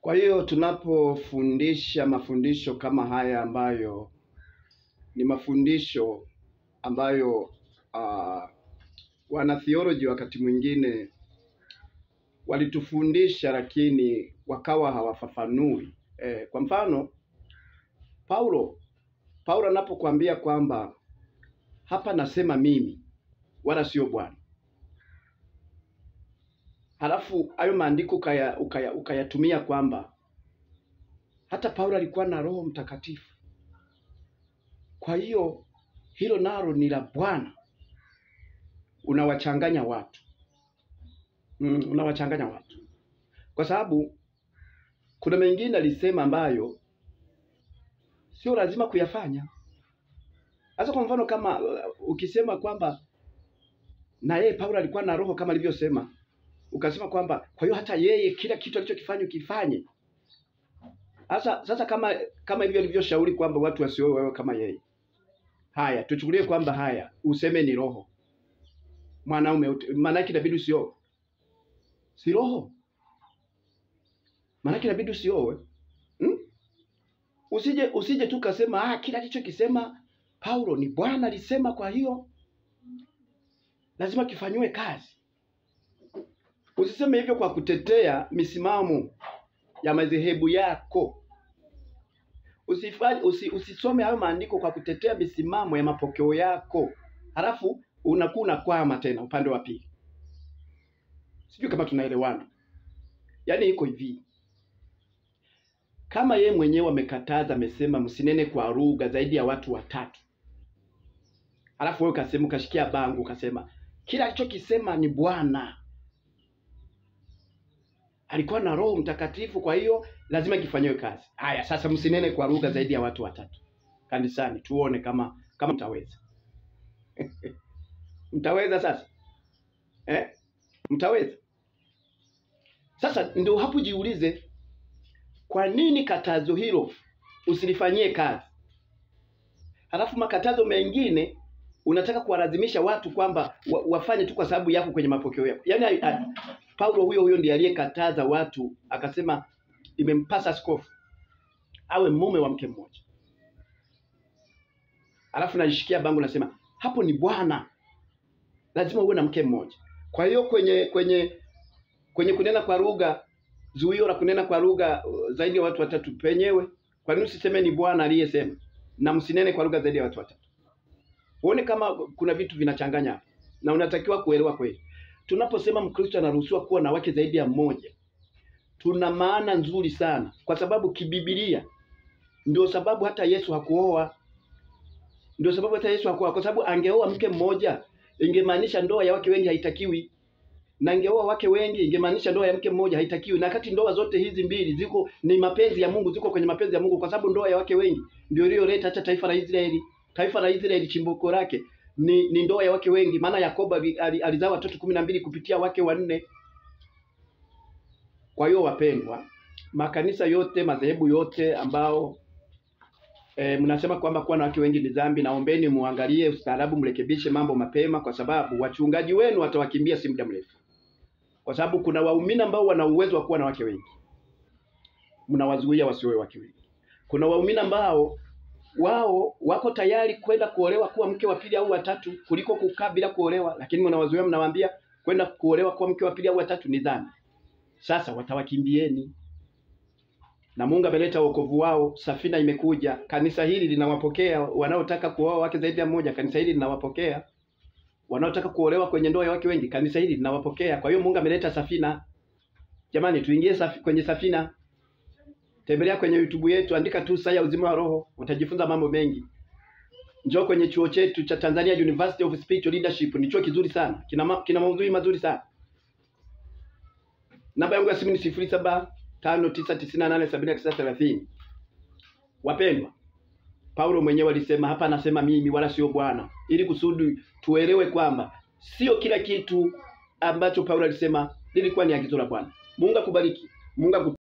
Kwa hiyo tunapofundisha mafundisho kama haya ambayo ni mafundisho ambayo wana theology wakati mwingine walitufundisha lakini wakawa hawafafanui. Kwa mfano Paulo anapokuambia kwamba hapa nasema mimi wala sio Bwana, halafu hayo maandiko ukayatumia kwamba hata Paulo alikuwa na Roho Mtakatifu, kwa hiyo hilo nalo ni la Bwana, unawachanganya watu. Unawachanganya watu kwa sababu kuna mengine alisema ambayo sio lazima kuyafanya. Sasa kwa mfano kama ukisema kwamba na yeye Paulo alikuwa na roho kama alivyosema, ukasema kwamba kwa hiyo hata yeye kila kitu alichokifanya ukifanye. Sasa kama hivyo alivyoshauri kwamba watu wasioe wewe kama yeye. Haya, tuchukulie kwamba haya useme ni roho. Mwanaume maana yake inabidi usioe. Si roho. Maana yake inabidi usioe. Usije tu kasema kila alichokisema Paulo ni Bwana alisema, kwa hiyo lazima kifanywe kazi. Usiseme hivyo kwa kutetea misimamo ya madhehebu yako. Usisome hayo maandiko kwa kutetea misimamo ya mapokeo yako, halafu unakuwa unakwama tena upande wa pili. Sijui kama tunaelewana. Yaani iko hivi. Kama yeye mwenyewe amekataza, amesema msinene kwa lugha zaidi ya watu watatu. Halafu wewe ukasema, ukashikia bango ukasema kila alichokisema ni Bwana. Alikuwa na Roho Mtakatifu, kwa hiyo lazima kifanywe kazi. Haya, sasa msinene kwa lugha zaidi ya watu watatu kanisani, tuone kama mtaweza. Mtaweza sasa? Mtaweza? Sasa ndio hapo jiulize, kwa nini katazo hilo usilifanyie kazi? Halafu makatazo mengine unataka kuwalazimisha watu kwamba wafanye tu kwa sababu yako kwenye mapokeo yako. Yaani Paulo huyo ndiye aliyekataza watu, akasema imempasa askofu awe mume wa mke mmoja. Halafu naishikia bango nasema hapo ni Bwana, lazima uwe na mke mmoja. Kwa hiyo kwenye kunena kwa lugha, zuio la kunena kwa lugha zaidi ya watu watatu penyewe, kwa nini usiseme ni Bwana aliyesema na msinene kwa lugha zaidi ya watu watatu? Uone kama kuna vitu vinachanganya hapa, na unatakiwa kuelewa kweli. Tunaposema Mkristo anaruhusiwa kuwa na wake zaidi ya mmoja, tuna maana nzuri sana, kwa sababu kibibilia ndio sababu hata Yesu hakuoa. Ndio sababu hata Yesu hakuoa, kwa sababu angeoa mke mmoja ingemaanisha ndoa ya wake wengi haitakiwi, na angeoa wake wengi ingemaanisha ndoa ya mke mmoja haitakiwi. Na kati ndoa zote hizi mbili ni mapenzi ya Mungu, ziko kwenye mapenzi ya Mungu, kwa sababu ndoa ya wake wengi ndio iliyoleta hata taifa la Israeli. Taifa la Israeli chimbuko lake ni ndoa ya wake wengi, maana Yakobo alizaa watoto 12 kupitia wake 4. Kwa hiyo wapendwa, makanisa yote, madhehebu yote ambao mnasema kwamba kuwa na wake wengi ni dhambi, naombeni muangalie ustaarabu, mrekebishe mambo mapema, kwa sababu wachungaji wenu watawakimbia si muda mrefu. Kwa sababu kuna waumini ambao wana uwezo wa kuwa na wake wengi, mnawazuia wasioe wake wengi. Kuna waumini ambao wao wako tayari kwenda kuolewa kuwa mke wa pili au watatu kuliko kukaa bila kuolewa, lakini mnawazuia, mnawaambia kwenda kuolewa kuwa mke wa pili au watatu ni dhambi. Sasa watawakimbieni. Na Mungu ameleta wokovu wao, safina imekuja, kanisa hili linawapokea wanaotaka kuoa wake zaidi ya mmoja, kanisa hili linawapokea wanaotaka kuolewa kwenye ndoa ya wake wengi, kanisa hili linawapokea. Kwa hiyo Mungu ameleta safina. Jamani, tuingie kwenye safina. Tembelea kwenye YouTube yetu, andika tu Saa ya Uzima wa Roho, utajifunza mambo mengi. Njoo kwenye chuo chetu cha Tanzania University of Spiritual Leadership, ni chuo kizuri sana, kina maudhui mazuri sana. Namba yangu ya simu ni 0759987930. Wapendwa, Paulo mwenyewe alisema hapa, anasema mimi wala sio Bwana, ili kusudi tuelewe kwamba sio kila kitu ambacho Paulo alisema lilikuwa ni agizo la Bwana. Mungu akubariki. Mungu